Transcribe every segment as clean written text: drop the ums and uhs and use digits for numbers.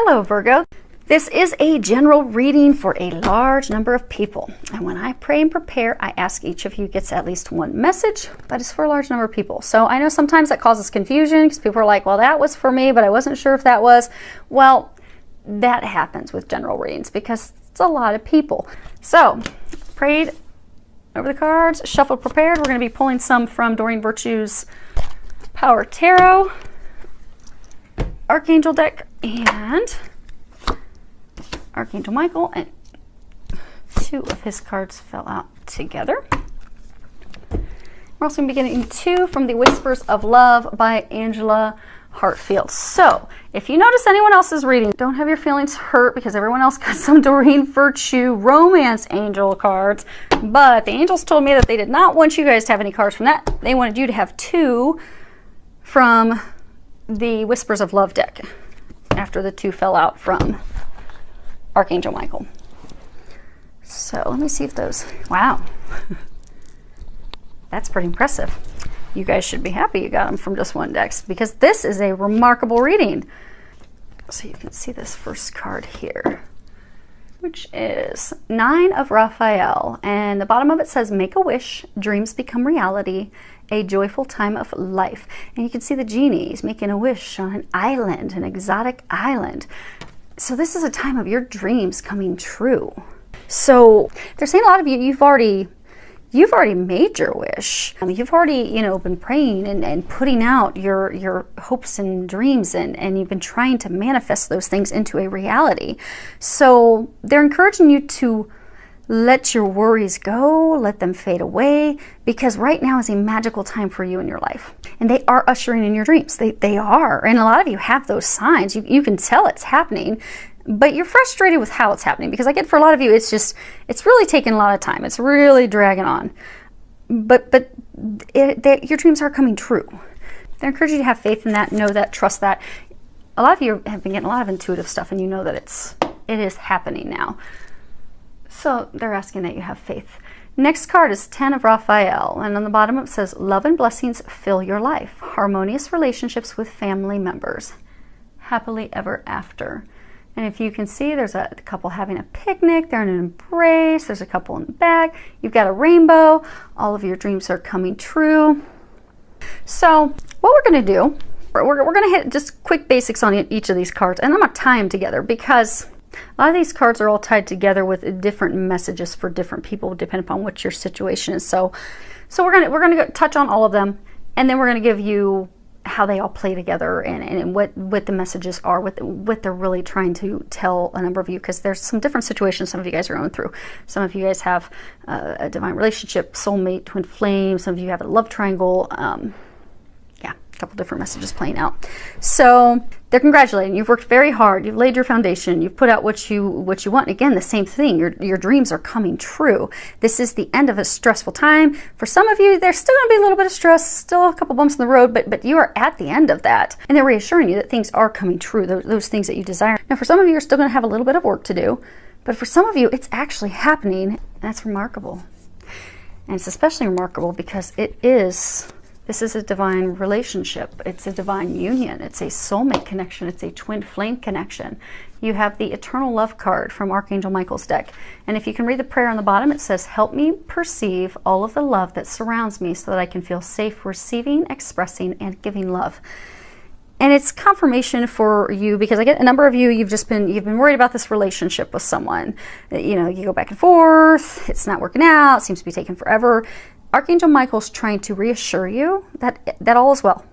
Hello, Virgo. This is a general reading for a large number of people. And when I pray and prepare, I ask each of you gets at least one message, but it's for a large number of people. So I know sometimes that causes confusion because people are like, well, that was for me, but I wasn't sure if that was. Well, that happens with general readings because it's a lot of people. So, prayed over the cards, shuffled, prepared. We're going to be pulling some from Doreen Virtue's Power Tarot Archangel deck and Archangel Michael, and two of his cards fell out together. We're also going to be getting two from the Whispers of Love by Angela Hartfield. So if you notice anyone else's reading, don't have your feelings hurt because everyone else got some Doreen Virtue Romance Angel cards, but the angels told me that they did not want you guys to have any cards from that. They wanted you to have two from the Whispers of Love deck after the two fell out from Archangel Michael. So let me see if those, wow, that's pretty impressive. You guys should be happy you got them from just one deck because this is a remarkable reading. So you can see this first card here, which is Nine of Raphael, and the bottom of it says, make a wish, dreams become reality, a joyful time of life. And you can see the genies making a wish on an island, an exotic island. So this is a time of your dreams coming true. So they're saying a lot of you, you've already made your wish. You've already, been praying and putting out your hopes and dreams, and you've been trying to manifest those things into a reality. So they're encouraging you to let your worries go, let them fade away, because right now is a magical time for you in your life. And they are ushering in your dreams. They are. And a lot of you have those signs. You can tell it's happening, but you're frustrated with how it's happening, because I get for a lot of you, it's really taking a lot of time. It's really dragging on. But your dreams are coming true. They encourage you to have faith in that, know that, trust that. A lot of you have been getting a lot of intuitive stuff, and you know that it is happening now. So they're asking that you have faith. Next card is 10 of Raphael, and on the bottom it says, love and blessings fill your life. Harmonious relationships with family members. Happily ever after. And if you can see, there's a couple having a picnic. They're in an embrace. There's a couple in the back. You've got a rainbow. All of your dreams are coming true. So what we're going to do, we're going to hit just quick basics on each of these cards. And I'm going to tie them together because a lot of these cards are all tied together with different messages for different people, depending upon what your situation is. So we're gonna touch on all of them, and then we're gonna give you how they all play together and what the messages are, what they're really trying to tell a number of you, because there's some different situations some of you guys are going through. Some of you guys have a divine relationship, soulmate, twin flame. Some of you have a love triangle. Couple different messages playing out. So they're congratulating. You've worked very hard. You've laid your foundation. You've put out what you want. Again, the same thing. Your dreams are coming true. This is the end of a stressful time. For some of you, there's still going to be a little bit of stress, still a couple bumps in the road, but you are at the end of that. And they're reassuring you that things are coming true, those things that you desire. Now, for some of you, you're still going to have a little bit of work to do, but for some of you, it's actually happening, and that's remarkable. And it's especially remarkable because this is a divine relationship. It's a divine union. It's a soulmate connection. It's a twin flame connection. You have the Eternal Love card from Archangel Michael's deck. And if you can read the prayer on the bottom, it says, help me perceive all of the love that surrounds me so that I can feel safe receiving, expressing, and giving love. And it's confirmation for you, because I get a number of you, you've been worried about this relationship with someone. You go back and forth, it's not working out, it seems to be taking forever. Archangel Michael's trying to reassure you that all is well.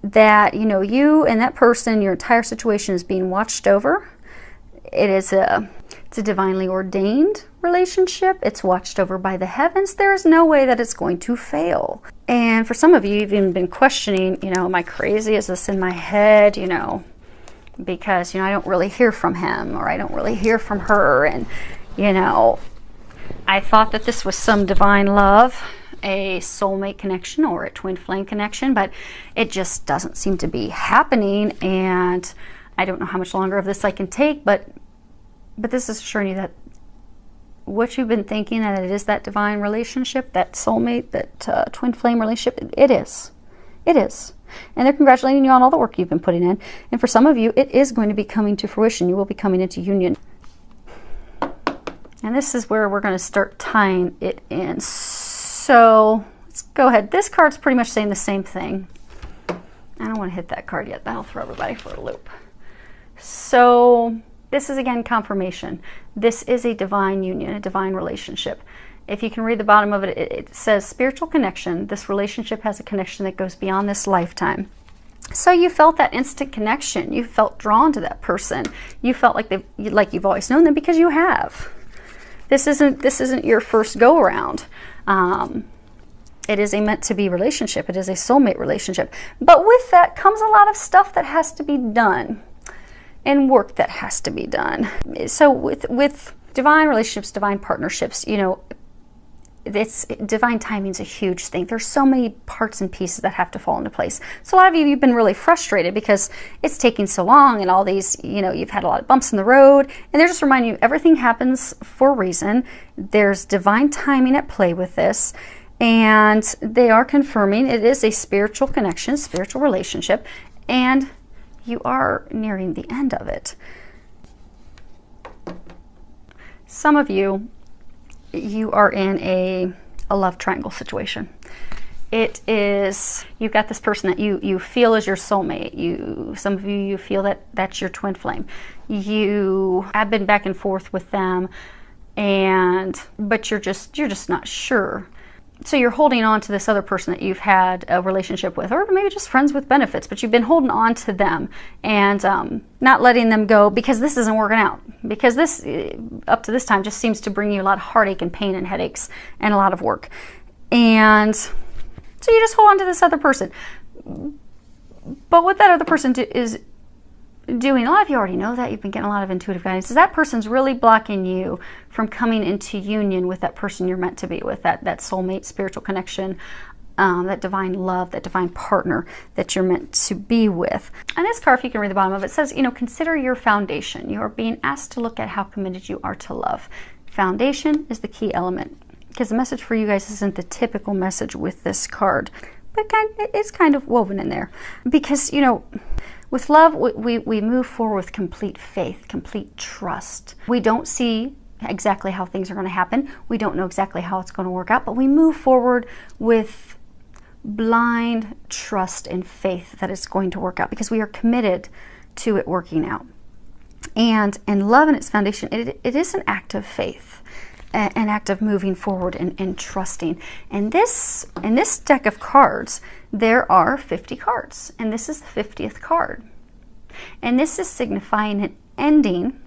That, you and that person, your entire situation is being watched over. It's a divinely ordained relationship. It's watched over by the heavens. There is no way that it's going to fail. And for some of you, you've even been questioning, am I crazy? Is this in my head? Because, I don't really hear from him, or I don't really hear from her. And, I thought that this was some divine love, a soulmate connection or a twin flame connection, but it just doesn't seem to be happening, and I don't know how much longer of this I can take, but this is assuring you that what you've been thinking, that it is that divine relationship, that soulmate, that twin flame relationship, it is. It is. And they're congratulating you on all the work you've been putting in. And for some of you, it is going to be coming to fruition. You will be coming into union. And this is where we're going to start tying it in. So let's go ahead. This card's pretty much saying the same thing. I don't want to hit that card yet. That'll throw everybody for a loop. So this is, again, confirmation. This is a divine union, a divine relationship. If you can read the bottom of it, it says spiritual connection. This relationship has a connection that goes beyond this lifetime. So you felt that instant connection. You felt drawn to that person. You felt like you've always known them, because you have. This isn't your first go around. It is a meant to be relationship. It is a soulmate relationship. But with that comes a lot of stuff that has to be done, and work that has to be done. So with divine relationships, divine partnerships, you know, divine timing is a huge thing. There's so many parts and pieces that have to fall into place. So a lot of you, you've been really frustrated because it's taking so long, and all these, you know, you've had a lot of bumps in the road, and they're just reminding you everything happens for a reason. There's divine timing at play with this, and they are confirming it is a spiritual connection, spiritual relationship, and you are nearing the end of it. Some of you, you are in a love triangle situation. It is, you've got this person that you feel is your soulmate. Some of you feel that that's your twin flame. You have been back and forth with them, but you're just not sure. So you're holding on to this other person that you've had a relationship with, or maybe just friends with benefits, but you've been holding on to them and not letting them go because this isn't working out. Because this, up to this time, just seems to bring you a lot of heartache and pain and headaches and a lot of work. And so you just hold on to this other person. But what that other person is doing, a lot of you already know that, you've been getting a lot of intuitive guidance, is that person's really blocking you from coming into union with that person you're meant to be with, that soulmate, spiritual connection, that divine love, that divine partner that you're meant to be with. And this card, if you can read the bottom of it, says, you know, consider your foundation. You are being asked to look at how committed you are to love. Foundation is the key element, because the message for you guys isn't the typical message with this card, but it's kind of woven in there. Because, you know, with love, we move forward with complete faith, complete trust. We don't see exactly how things are going to happen. We don't know exactly how it's going to work out, but we move forward with blind trust and faith that it's going to work out, because we are committed to it working out. And love in its foundation, it is an act of faith, an act of moving forward and trusting. And in this deck of cards, there are 50 cards, and this is the 50th card. And this is signifying an ending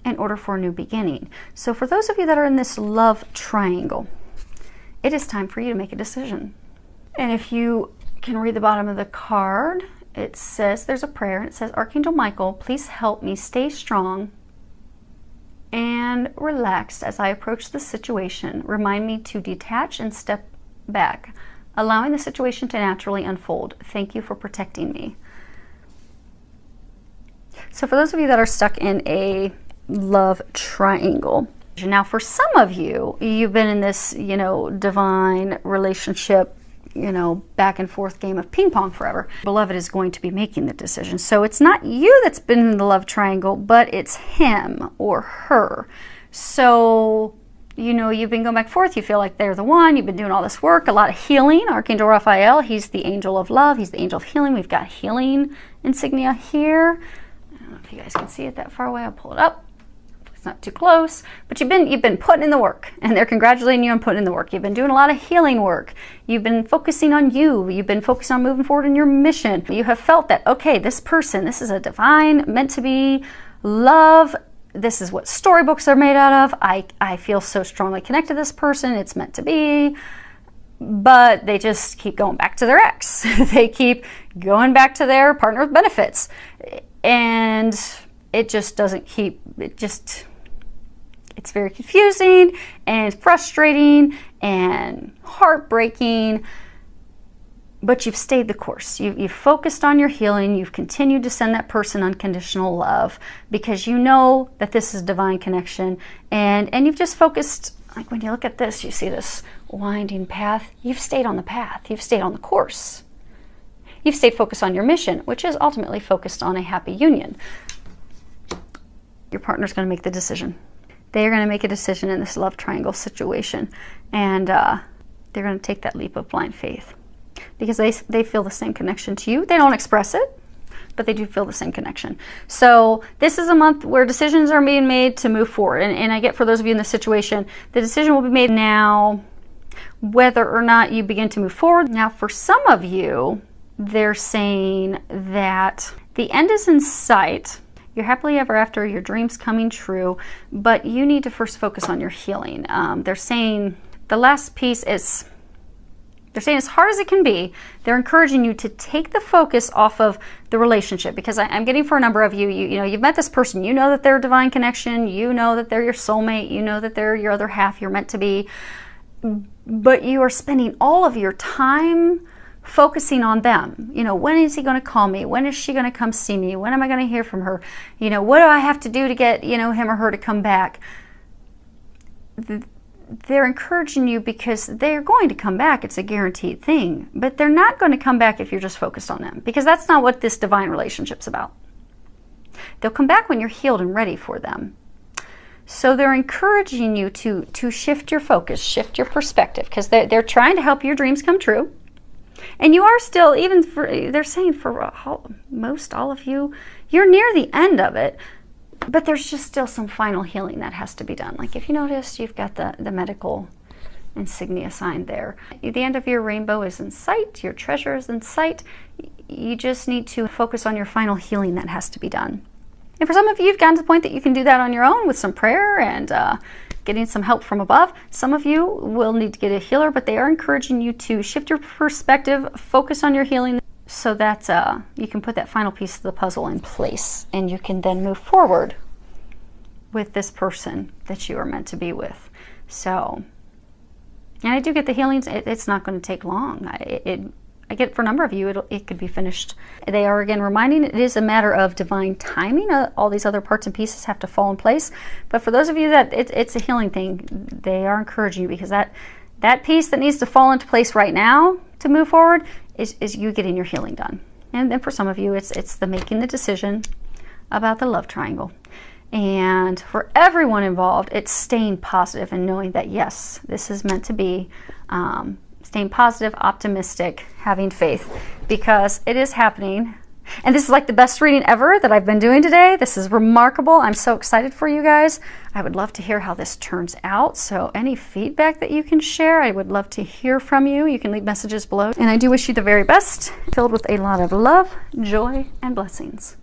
in order for a new beginning. So for those of you that are in this love triangle, it is time for you to make a decision. And if you can read the bottom of the card, it says, there's a prayer, and it says, Archangel Michael, please help me stay strong and relaxed as I approach this situation. Remind me to detach and step back, allowing the situation to naturally unfold. Thank you for protecting me. So for those of you that are stuck in a love triangle, now for some of you, you've been in this, you know, divine relationship, you know, back and forth game of ping pong forever. Beloved is going to be making the decision. So it's not you that's been in the love triangle, but it's him or her. So, you know, you've been going back and forth. You feel like they're the one. You've been doing all this work, a lot of healing. Archangel Raphael, he's the angel of love. He's the angel of healing. We've got healing insignia here. I don't know if you guys can see it that far away. I'll pull it up. It's not too close, but you've been putting in the work, and they're congratulating you on putting in the work. You've been doing a lot of healing work. You've been focusing on you. You've been focused on moving forward in your mission. You have felt that, okay, this person, this is a divine, meant to be love. This is what storybooks are made out of. I feel so strongly connected to this person. It's meant to be. But they just keep going back to their ex. They keep going back to their partner with benefits. And it just doesn't keep, it's very confusing and frustrating and heartbreaking, but you've stayed the course. You've focused on your healing. You've continued to send that person unconditional love because you know that this is divine connection, and you've just focused. Like when you look at this, you see this winding path. You've stayed on the path. You've stayed on the course. You've stayed focused on your mission, which is ultimately focused on a happy union. Your partner's going to make the decision. They are going to make a decision in this love triangle situation, and they're going to take that leap of blind faith because they feel the same connection to you. They don't express it, but they do feel the same connection. So this is a month where decisions are being made to move forward. And I get, for those of you in this situation, the decision will be made now whether or not you begin to move forward. Now, for some of you, they're saying that the end is in sight. You're happily ever after, your dreams coming true, but you need to first focus on your healing. They're saying the last piece is, they're saying as hard as it can be, they're encouraging you to take the focus off of the relationship, because I'm getting for a number of you, you know, you've met this person, you know that they're a divine connection, you know that they're your soulmate, you know that they're your other half, you're meant to be, but you are spending all of your time focusing on them. You know, when is he going to call me? When is she going to come see me? When am I going to hear from her? You know, what do I have to do to get, you know, him or her to come back? They're encouraging you because they're going to come back. It's a guaranteed thing. But they're not going to come back if you're just focused on them, because that's not what this divine relationship's about. They'll come back when you're healed and ready for them. So they're encouraging you to shift your focus, shift your perspective, because they're trying to help your dreams come true. And you are still, even for, they're saying for most all of you, you're near the end of it, but there's just still some final healing that has to be done. Like if you notice, you've got the medical insignia sign there. The end of your rainbow is in sight, your treasure is in sight. You just need to focus on your final healing that has to be done. And for some of you, you've gotten to the point that you can do that on your own with some prayer and getting some help from above. Some of you will need to get a healer, but they are encouraging you to shift your perspective, focus on your healing, so that you can put that final piece of the puzzle in place, and you can then move forward with this person that you are meant to be with. So, and I do get the healings. It's not going to take long. I get for a number of you, it could be finished. They are again reminding it is a matter of divine timing. All these other parts and pieces have to fall in place. But for those of you that it's a healing thing, they are encouraging you, because that piece that needs to fall into place right now to move forward is you getting your healing done. And then for some of you, it's the making the decision about the love triangle. And for everyone involved, it's staying positive and knowing that yes, this is meant to be. Staying positive, optimistic, having faith, because it is happening. And this is like the best reading ever that I've been doing today. This is remarkable. I'm so excited for you guys. I would love to hear how this turns out. So any feedback that you can share, I would love to hear from you. You can leave messages below. And I do wish you the very best, filled with a lot of love, joy, and blessings.